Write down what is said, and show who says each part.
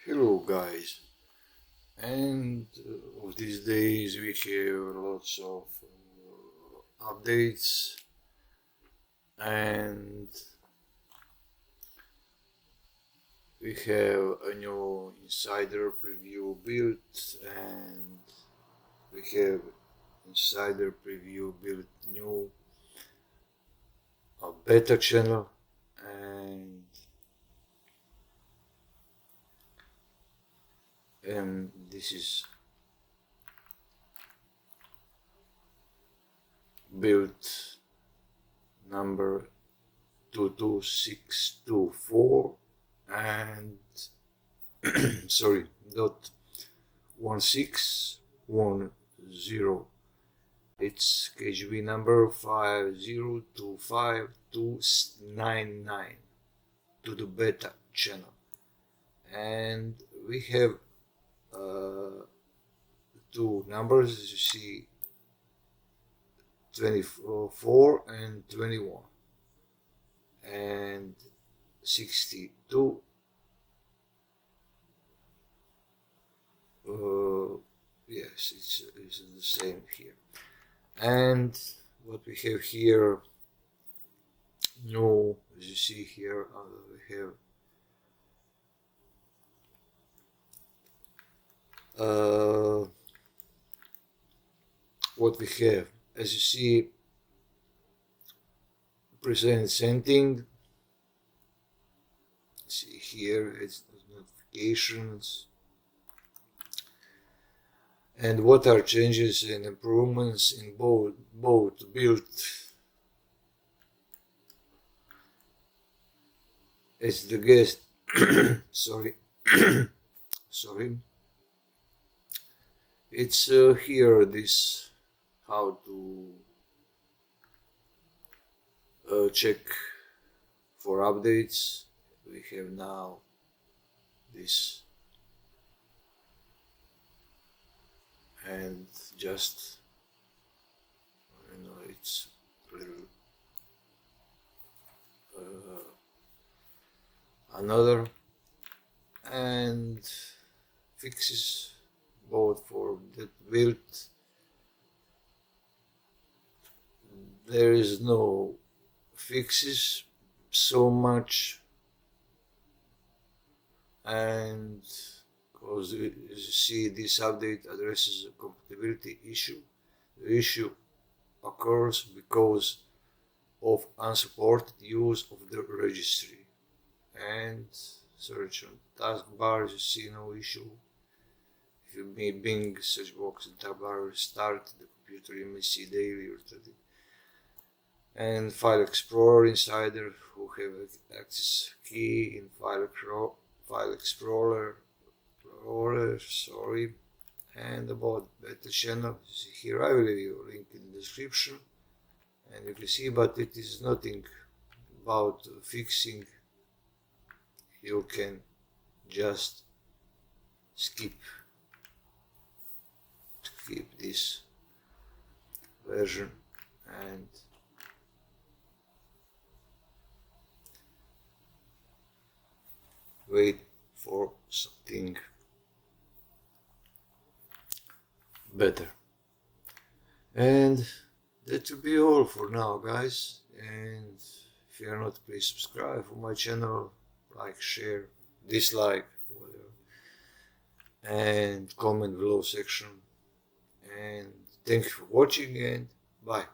Speaker 1: Hello guys, and of these days we have lots of updates, and we have a new insider preview build, and we have insider preview build new beta channel, and this is build number 22624 and sorry, .1610. It's KGB number 5025299 to the beta channel, and we have two numbers, as you see, 24 and 21 and 62. Yes, it's the same here. And what we have here, no, as you see here, we have what we have, as you see, present sending. See here, it's notifications. And what are changes and improvements in both build as the guest sorry sorry, it's here this how to check for updates. We have now this, and just, you know, it's little another, and fixes both for that build. There is no fixes so much, and because as you see, this update addresses a compatibility issue. The issue occurs because of unsupported use of the registry, and search on taskbar, you see no issue. If you may Bing search box and taskbar restart the computer, you may see daily or 30. And File Explorer Insider, who have access key in File Explorer, sorry. And about beta channel, you see here, I will leave you a link in the description, and you can see, but it is nothing about fixing. You can just skip to keep this version and wait for something better. And that will be all for now, guys. And if you are not, please subscribe for my channel, like, share, dislike, whatever, and comment below section. And thank you for watching, and bye.